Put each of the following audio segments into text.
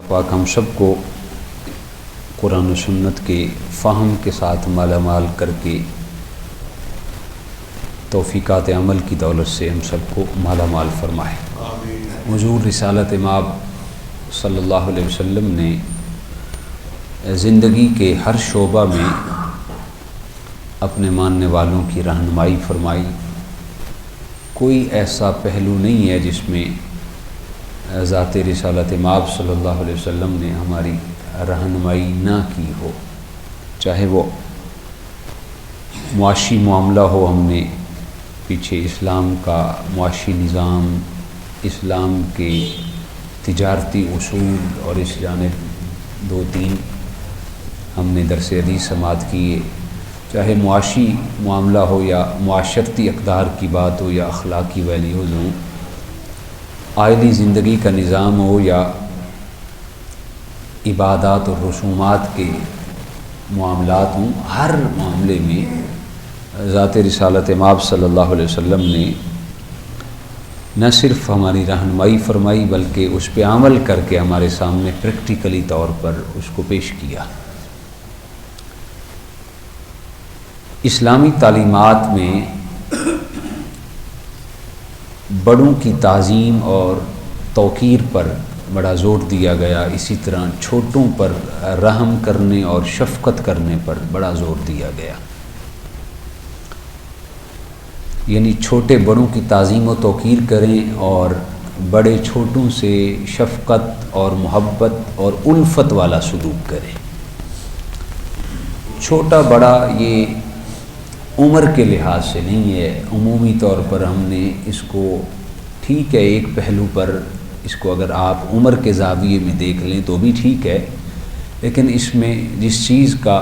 پاک ہم سب کو قرآن و سنت کے فہم کے ساتھ مالا مال کر کے توفیقات عمل کی دولت سے ہم سب کو مالا مال فرمائے۔ حضور رسالت مآب صلی اللہ علیہ وسلم نے زندگی کے ہر شعبہ میں اپنے ماننے والوں کی رہنمائی فرمائی۔ کوئی ایسا پہلو نہیں ہے جس میں ذات رسالت مآب صلی اللہ علیہ وسلم نے ہماری رہنمائی نہ کی ہو، چاہے وہ معاشی معاملہ ہو۔ ہم نے پیچھے اسلام کا معاشی نظام، اسلام کے تجارتی اصول اور اس جانب 2-3 ہم نے درس حدیث سماعت کیے، چاہے معاشی معاملہ ہو یا معاشرتی اقدار کی بات ہو یا اخلاقی ویلیوز ہوں، آئلی زندگی کا نظام ہو یا عبادات اور رسومات کے معاملات ہوں، ہر معاملے میں ذات رسالت مآب صلی اللہ علیہ وسلم نے نہ صرف ہماری رہنمائی فرمائی بلکہ اس پہ عمل کر کے ہمارے سامنے پریکٹیکلی طور پر اس کو پیش کیا۔ اسلامی تعلیمات میں بڑوں کی تعظیم اور توقیر پر بڑا زور دیا گیا، اسی طرح چھوٹوں پر رحم کرنے اور شفقت کرنے پر بڑا زور دیا گیا۔ یعنی چھوٹے بڑوں کی تعظیم و توقیر کریں اور بڑے چھوٹوں سے شفقت اور محبت اور الفت والا سلوک کریں۔ چھوٹا بڑا یہ عمر کے لحاظ سے نہیں ہے، عمومی طور پر ہم نے اس کو ٹھیک ہے، ایک پہلو پر اس کو اگر آپ عمر کے زاویے میں دیکھ لیں تو بھی ٹھیک ہے، لیکن اس میں جس چیز کا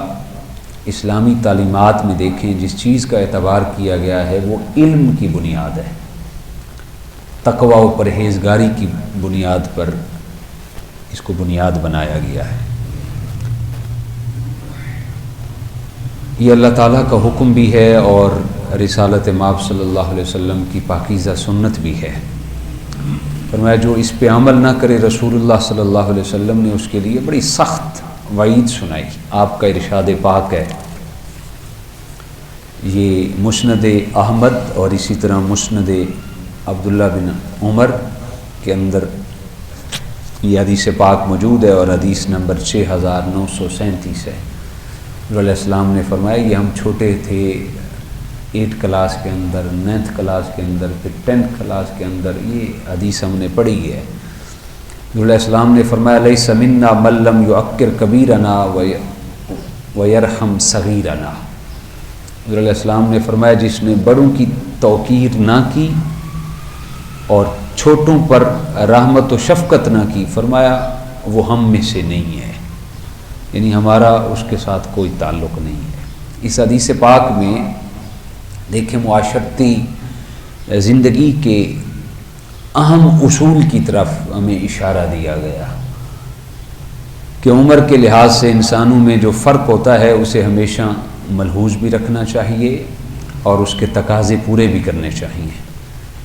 اسلامی تعلیمات میں دیکھیں جس چیز کا اعتبار کیا گیا ہے وہ علم کی بنیاد ہے، تقوی و پرہیزگاری کی بنیاد پر اس کو بنیاد بنایا گیا ہے۔ یہ اللہ تعالیٰ کا حکم بھی ہے اور رسالت مآب صلی اللہ علیہ وسلم کی پاکیزہ سنت بھی ہے۔ فرمایا جو اس پہ عمل نہ کرے، رسول اللہ صلی اللہ علیہ وسلم نے اس کے لیے بڑی سخت وعید سنائی۔ آپ کا ارشاد پاک ہے، یہ مسند احمد اور اسی طرح مسند عبداللہ بن عمر کے اندر یہ حدیث پاک موجود ہے اور حدیث نمبر 6937 ہے۔ حضور علیہ السلام نے فرمایا یہ ہم چھوٹے تھے 8 کلاس کے اندر، 9th کلاس کے اندر، پھر 10th کلاس کے اندر یہ حدیث ہم نے پڑھی ہے۔ حضور علیہ السلام نے فرمایا لیس منا من لم یعکر کبیرنا ویرحم صغیرنا۔ حضور علیہ السلام نے فرمایا جس نے بڑوں کی توقیر نہ کی اور چھوٹوں پر رحمت و شفقت نہ کی، فرمایا وہ ہم میں سے نہیں ہے، یعنی ہمارا اس کے ساتھ کوئی تعلق نہیں ہے۔ اس حدیث پاک میں دیکھیں معاشرتی زندگی کے اہم اصول کی طرف ہمیں اشارہ دیا گیا کہ عمر کے لحاظ سے انسانوں میں جو فرق ہوتا ہے اسے ہمیشہ ملحوظ بھی رکھنا چاہیے اور اس کے تقاضے پورے بھی کرنے چاہیے۔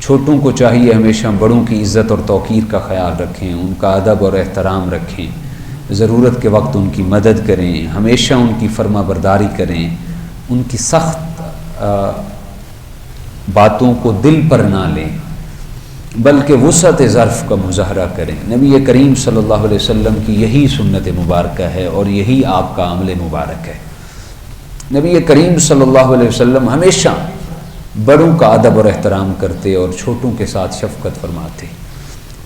چھوٹوں کو چاہیے ہمیشہ بڑوں کی عزت اور توقیر کا خیال رکھیں، ان کا ادب اور احترام رکھیں، ضرورت کے وقت ان کی مدد کریں، ہمیشہ ان کی فرما برداری کریں، ان کی سخت باتوں کو دل پر نہ لیں بلکہ وسعت ظرف کا مظاہرہ کریں۔ نبی کریم صلی اللہ علیہ وسلم کی یہی سنت مبارکہ ہے اور یہی آپ کا عمل مبارک ہے۔ نبی کریم صلی اللہ علیہ وسلم ہمیشہ بڑوں کا ادب اور احترام کرتے اور چھوٹوں کے ساتھ شفقت فرماتے۔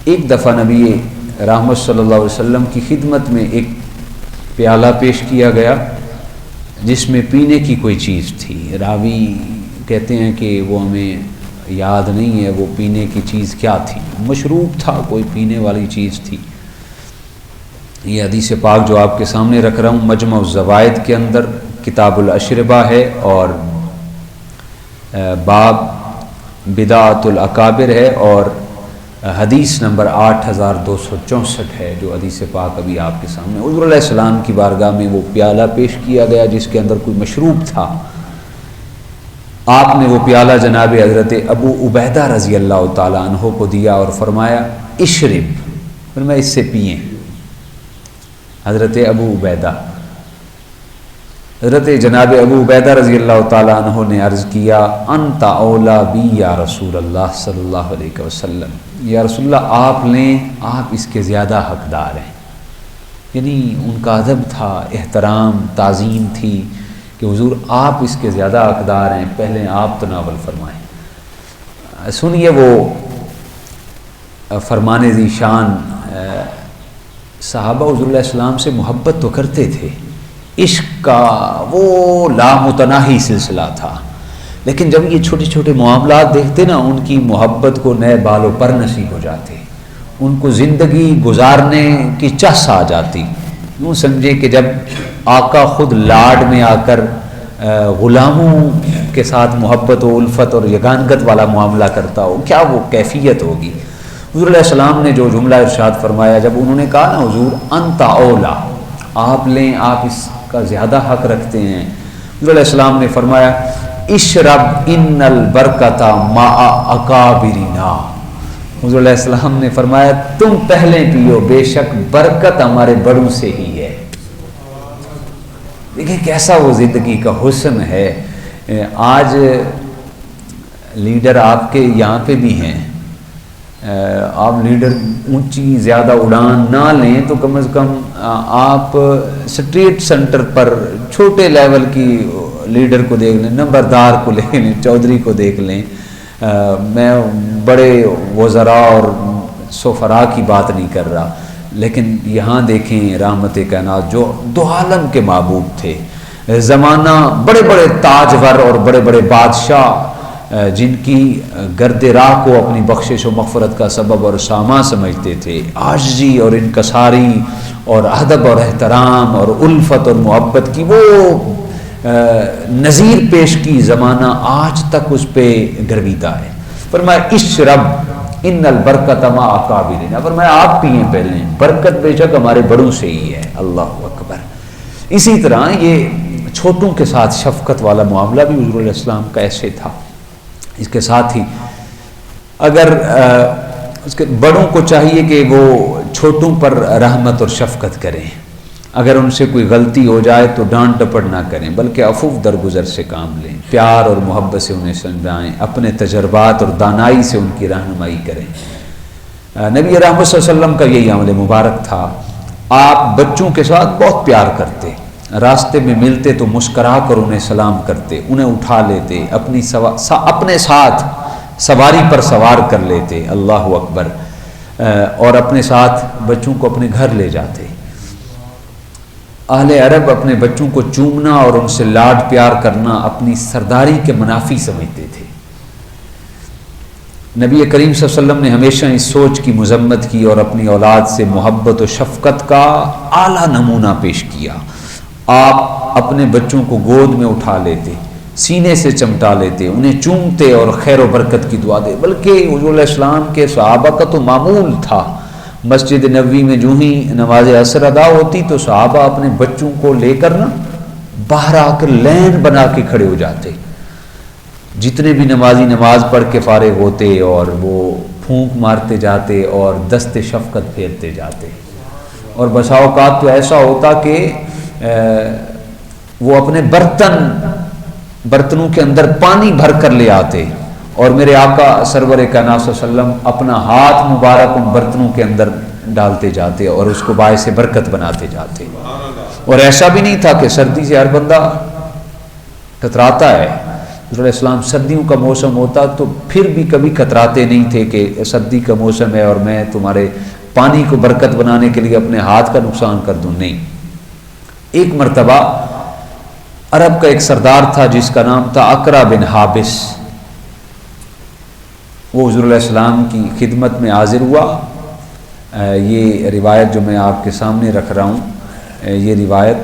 ایک دفعہ نبی رحمت صلی اللہ علیہ وسلم کی خدمت میں ایک پیالہ پیش کیا گیا جس میں پینے کی کوئی چیز تھی۔ راوی کہتے ہیں کہ وہ ہمیں یاد نہیں ہے وہ پینے کی چیز کیا تھی، مشروب تھا، کوئی پینے والی چیز تھی۔ یہ حدیث پاک جو آپ کے سامنے رکھ رہا ہوں مجمع الزوائد کے اندر کتاب الاشربہ ہے اور باب بدعۃ الاکابر ہے اور حدیث نمبر 8264 ہے جو حدیث پاک ابھی آپ کے سامنے۔ حضور علیہ السلام کی بارگاہ میں وہ پیالہ پیش کیا گیا جس کے اندر کوئی مشروب تھا۔ آپ نے وہ پیالہ جناب حضرت ابو عبیدہ رضی اللہ تعالیٰ عنہ کو دیا اور فرمایا اشرب، فرمایا اس سے پئیں۔ حضرت ابو عبیدہ، حضرت جناب ابو عبیدہ رضی اللہ تعالیٰ عنہ نے عرض کیا انت اولا بی یا رسول اللہ صلی اللہ علیہ وسلم، یا رسول اللہ آپ لیں، آپ اس کے زیادہ حقدار ہیں۔ یعنی ان کا ادب تھا، احترام، تعظیم تھی کہ حضور آپ اس کے زیادہ حقدار ہیں، پہلے آپ تناول فرمائیں۔ سنیے وہ فرمان ذی شان، صحابہ حضور علیہ السلام سے محبت تو کرتے تھے، عشق کا وہ لامتناہی سلسلہ تھا، لیکن جب یہ چھوٹے چھوٹے معاملات دیکھتے نا، ان کی محبت کو نئے بال و پر نصیب ہو جاتے، ان کو زندگی گزارنے کی چس آ جاتی۔ یوں سمجھے کہ جب آقا خود لاڈ میں آ کر غلاموں کے ساتھ محبت و الفت اور یگانگت والا معاملہ کرتا ہو، کیا وہ کیفیت ہوگی۔ حضور علیہ السلام نے جو جملہ ارشاد فرمایا، جب انہوں نے کہا نا حضور انت اولا، آپ لیں، آپ اس کا زیادہ حق رکھتے ہیں، حضور علیہ السلام نے فرمایا اشرب ان البرکۃ مع اکابرنا، حضور علیہ السلام نے فرمایا تم پہلے پیو، بے شک برکت ہمارے بڑوں سے ہی ہے۔ دیکھیں کیسا وہ زندگی کا حسن ہے۔ آج لیڈر آپ کے یہاں پہ بھی ہیں، آپ لیڈر اونچی زیادہ اڑان نہ لیں تو کم از کم آپ اسٹریٹ سینٹر پر چھوٹے لیول کی لیڈر کو دیکھ لیں، نمبردار کو لے لیں، چودھری کو دیکھ لیں۔ میں بڑے وزراء اور سفراء کی بات نہیں کر رہا، لیکن یہاں دیکھیں رحمت کائنات جو دو عالم کے معبود تھے، زمانہ بڑے بڑے تاجور اور بڑے بڑے بادشاہ جن کی گرد راہ کو اپنی بخشش و مغفرت کا سبب اور سامان سمجھتے تھے، عاجزی اور انکساری اور ادب اور احترام اور الفت اور محبت کی وہ نظیر پیش کی، زمانہ آج تک اس پہ گرویدہ ہے۔ فرمایا اشرب ان البرکۃ مع اکابرنا، فرمایا آپ پئیں پہلے، برکت بے شک ہمارے بڑوں سے ہی ہے۔ اللہ اکبر۔ اسی طرح یہ چھوٹوں کے ساتھ شفقت والا معاملہ بھی حضور علیہ السلام کا ایسے تھا۔ اس کے ساتھ ہی اگر اس کے بڑوں کو چاہیے کہ وہ چھوٹوں پر رحمت اور شفقت کریں، اگر ان سے کوئی غلطی ہو جائے تو ڈانٹ ڈپٹ نہ کریں، بلکہ عفو درگزر سے کام لیں، پیار اور محبت سے انہیں سمجھائیں، اپنے تجربات اور دانائی سے ان کی رہنمائی کریں۔ نبی رحمت صلی اللہ علیہ وسلم کا یہی عمل مبارک تھا۔ آپ بچوں کے ساتھ بہت پیار کرتے، راستے میں ملتے تو مسکرا کر انہیں سلام کرتے، انہیں اٹھا لیتے، اپنے ساتھ سواری پر سوار کر لیتے، اللہ اکبر، اور اپنے ساتھ بچوں کو اپنے گھر لے جاتے۔ اہل عرب اپنے بچوں کو چومنا اور ان سے لاڈ پیار کرنا اپنی سرداری کے منافی سمجھتے تھے۔ نبی کریم صلی اللہ علیہ وسلم نے ہمیشہ اس سوچ کی مذمت کی اور اپنی اولاد سے محبت و شفقت کا اعلیٰ نمونہ پیش کیا۔ آپ اپنے بچوں کو گود میں اٹھا لیتے، سینے سے چمٹا لیتے، انہیں چومتے اور خیر و برکت کی دعا دے، بلکہ حضور علیہ السلام کے صحابہ کا تو معمول تھا، مسجد نبوی میں جو ہی نماز عصر ادا ہوتی تو صحابہ اپنے بچوں کو لے کر نا باہر آ کر لین بنا کے کھڑے ہو جاتے، جتنے بھی نمازی نماز پڑھ کے فارغ ہوتے اور وہ پھونک مارتے جاتے اور دست شفقت پھیرتے جاتے، اور بسا اوقات تو ایسا ہوتا کہ وہ اپنے برتنوں کے اندر پانی بھر کر لے آتے، اور میرے آقا سرور کائنات صلی اللہ علیہ وسلم اپنا ہاتھ مبارک ان برتنوں کے اندر ڈالتے جاتے اور اس کو باعث برکت بناتے جاتے۔ اور ایسا بھی نہیں تھا کہ سردی سے ہر بندہ کتراتا ہے، حضور علیہ السلام سردیوں کا موسم ہوتا تو پھر بھی کبھی کتراتے نہیں تھے کہ سردی کا موسم ہے اور میں تمہارے پانی کو برکت بنانے کے لیے اپنے ہاتھ کا نقصان کر دوں، نہیں۔ ایک مرتبہ عرب کا ایک سردار تھا جس کا نام تھا اقرا بن حابس، وہ حضور علیہ السلام کی خدمت میں حاضر ہوا۔ یہ روایت جو میں آپ کے سامنے رکھ رہا ہوں، یہ روایت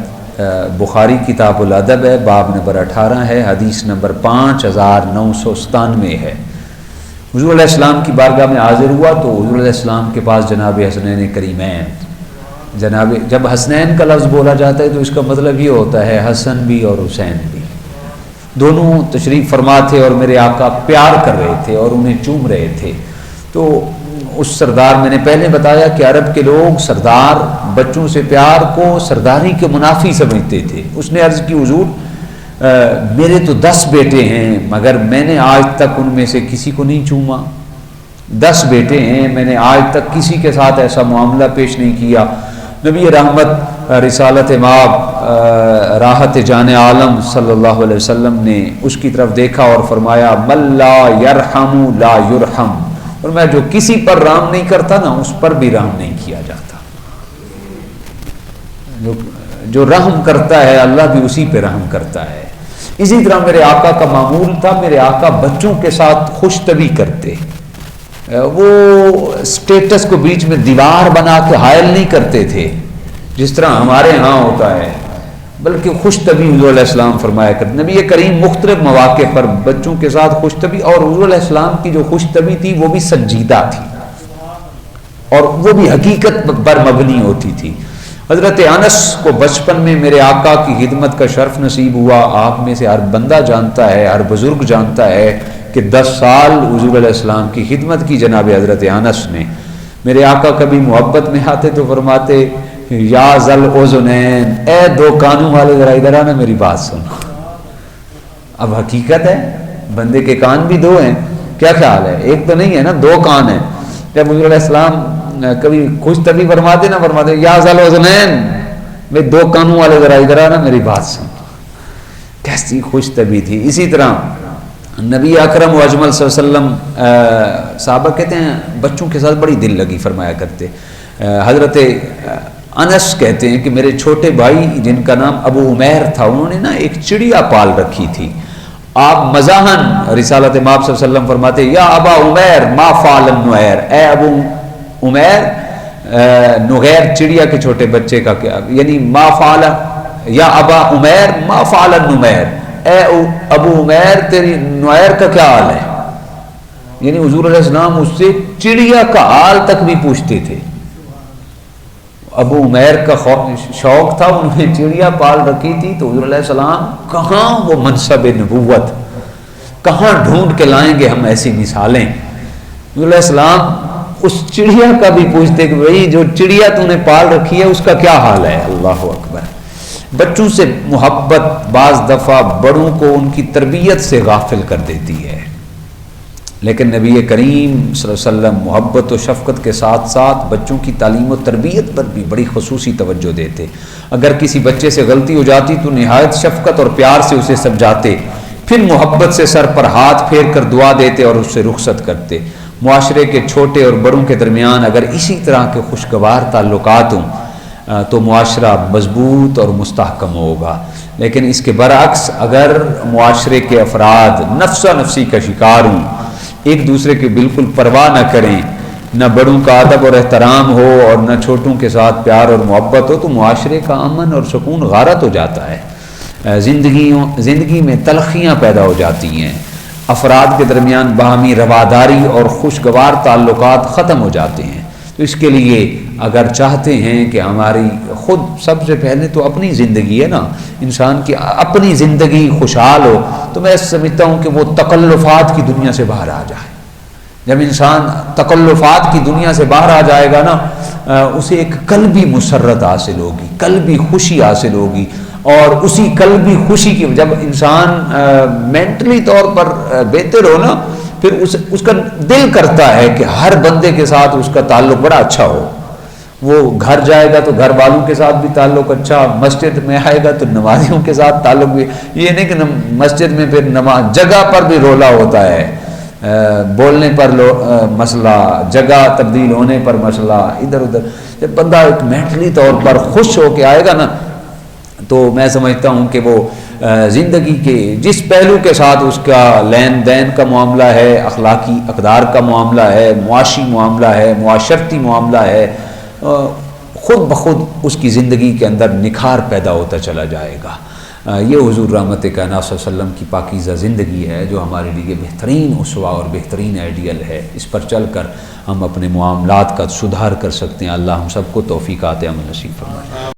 بخاری کتاب الادب ہے، باب نمبر 18 ہے، حدیث نمبر 5997 ہے۔ حضور علیہ السلام کی بارگاہ میں حاضر ہوا تو حضور علیہ السلام کے پاس جناب حسنین کریمین، جب حسنین کا لفظ بولا جاتا ہے تو اس کا مطلب یہ ہوتا ہے حسن بھی اور حسین بھی، دونوں تشریف فرما تھے اور میرے آقا پیار کر رہے تھے اور انہیں چوم رہے تھے۔ تو اس سردار، میں نے پہلے بتایا کہ عرب کے لوگ سردار بچوں سے پیار کو سرداری کے منافی سمجھتے تھے۔ اس نے عرض کی حضور میرے تو 10 بیٹے ہیں مگر میں نے آج تک ان میں سے کسی کو نہیں چوما۔ 10 بیٹے ہیں، میں نے آج تک کسی کے ساتھ ایسا معاملہ پیش نہیں کیا۔ نبی رحمت رسالت مآب راحت جان عالم صلی اللہ علیہ وسلم نے اس کی طرف دیکھا اور فرمایا من لا یرحم لا یرحم، اور میں جو کسی پر رحم نہیں کرتا نا اس پر بھی رحم نہیں کیا جاتا۔ جو رحم کرتا ہے اللہ بھی اسی پہ رحم کرتا ہے۔ اسی طرح میرے آقا کا معمول تھا، میرے آقا بچوں کے ساتھ خوش طبعی کرتے، وہ سٹیٹس کو بیچ میں دیوار بنا کے حائل نہیں کرتے تھے جس طرح ہمارے ہاں ہوتا ہے، بلکہ خوش طبعی حضور علیہ السلام فرمایا کرتے۔ نبی کریم مختلف مواقع پر بچوں کے ساتھ خوش طبعی، اور حضور علیہ السلام کی جو خوش طبعی تھی وہ بھی سنجیدہ تھی اور وہ بھی حقیقت پر مبنی ہوتی تھی۔ حضرت انس کو بچپن میں میرے آقا کی خدمت کا شرف نصیب ہوا۔ آپ میں سے ہر بندہ جانتا ہے، ہر بزرگ جانتا ہے کہ 10 سال حضور علیہ السلام کی خدمت کی جناب حضرت انس نے۔ میرے آقا کبھی محبت میں آتے تو فرماتے یا ذل اذنین، اے 2 کانوں والے ذرا ادھر آنا میری بات سنو۔ اب حقیقت ہے بندے کے کان بھی 2 ہیں، کیا خیال ہے؟ ایک تو نہیں ہے نا، 2 کان ہیں۔ جب حضور علیہ السلام کبھی خوش طبعی فرماتے نا، فرماتے یا ذل اذنین، میں 2 کانوں والے ذرا ادھر آنا میری بات سنو۔ کیسی خوش طبعی تھی۔ اسی طرح نبی اکرم و اجمل صلی اللہ علیہ وسلم صحابہ کہتے ہیں بچوں کے ساتھ بڑی دل لگی فرمایا کرتے۔ حضرت انس کہتے ہیں کہ میرے چھوٹے بھائی جن کا نام ابو عمیر تھا، انہوں نے نا ایک چڑیا پال رکھی تھی۔ آپ مزاحن رسالت مآب صلی اللہ علیہ وسلم فرماتے یا ابا عمیر ما فعل النغیر، اے ابو عمیر نغیر چڑیا کے چھوٹے بچے کا کیا، یعنی ما فعل یا ابا عمیر ما فعل النمیر، اے ابو عمیر تیری نغیر کا کیا حال ہے؟ یعنی حضور علیہ السلام اس سے چڑیا کا حال تک بھی پوچھتے تھے۔ ابو عمیر کا شوق تھا، انہوں نے چڑیا پال رکھی تھی، تو حضور علیہ السلام کہاں وہ منصب نبوت، کہاں ڈھونڈ کے لائیں گے ہم ایسی مثالیں۔ حضور علیہ السلام اس چڑیا کا بھی پوچھتے کہ بھئی جو چڑیا تو نے پال رکھی ہے اس کا کیا حال ہے۔ اللہ اکبر۔ بچوں سے محبت بعض دفعہ بڑوں کو ان کی تربیت سے غافل کر دیتی ہے، لیکن نبی کریم صلی اللہ علیہ وسلم محبت و شفقت کے ساتھ ساتھ بچوں کی تعلیم و تربیت پر بھی بڑی خصوصی توجہ دیتے۔ اگر کسی بچے سے غلطی ہو جاتی تو نہایت شفقت اور پیار سے اسے سمجھاتے، پھر محبت سے سر پر ہاتھ پھیر کر دعا دیتے اور اس سے رخصت کرتے۔ معاشرے کے چھوٹے اور بڑوں کے درمیان اگر اسی طرح کے خوشگوار تعلقات ہوں تو معاشرہ مضبوط اور مستحکم ہوگا، لیکن اس کے برعکس اگر معاشرے کے افراد نفسا نفسی کا شکار ہوں، ایک دوسرے کی بالکل پرواہ نہ کریں، نہ بڑوں کا ادب اور احترام ہو اور نہ چھوٹوں کے ساتھ پیار اور محبت ہو، تو معاشرے کا امن اور سکون غارت ہو جاتا ہے۔ زندگی میں تلخیاں پیدا ہو جاتی ہیں، افراد کے درمیان باہمی رواداری اور خوشگوار تعلقات ختم ہو جاتے ہیں۔ تو اس کے لیے اگر چاہتے ہیں کہ ہماری خود سب سے پہلے تو اپنی زندگی ہے نا، انسان کی اپنی زندگی خوشحال ہو، تو میں سمجھتا ہوں کہ وہ تکلفات کی دنیا سے باہر آ جائے۔ جب انسان تکلفات کی دنیا سے باہر آ جائے گا نا، اسے ایک قلبی مسرت حاصل ہوگی، قلبی خوشی حاصل ہوگی، اور اسی قلبی خوشی کی جب انسان مینٹلی طور پر بہتر ہو نا، پھر اس کا دل کرتا ہے کہ ہر بندے کے ساتھ اس کا تعلق بڑا اچھا ہو۔ وہ گھر جائے گا تو گھر والوں کے ساتھ بھی تعلق اچھا، مسجد میں آئے گا تو نمازیوں کے ساتھ تعلق بھی، یہ نہیں کہ مسجد میں پھر نماز جگہ پر بھی رولا ہوتا ہے، بولنے پر مسئلہ، جگہ تبدیل ہونے پر مسئلہ، ادھر ادھر۔ جب بندہ ایک مینٹلی طور پر خوش ہو کے آئے گا نا، تو میں سمجھتا ہوں کہ وہ زندگی کے جس پہلو کے ساتھ اس کا لین دین کا معاملہ ہے، اخلاقی اقدار کا معاملہ ہے، معاشی معاملہ ہے، معاشرتی معاملہ ہے، خود بخود اس کی زندگی کے اندر نکھار پیدا ہوتا چلا جائے گا۔ یہ حضور رحمت کائنات صلی اللہ علیہ وسلم کی پاکیزہ زندگی ہے جو ہمارے لیے بہترین اسوہ اور بہترین آئیڈیل ہے۔ اس پر چل کر ہم اپنے معاملات کا سدھار کر سکتے ہیں۔ اللہ ہم سب کو توفیقات عمل نصیب فرمائے۔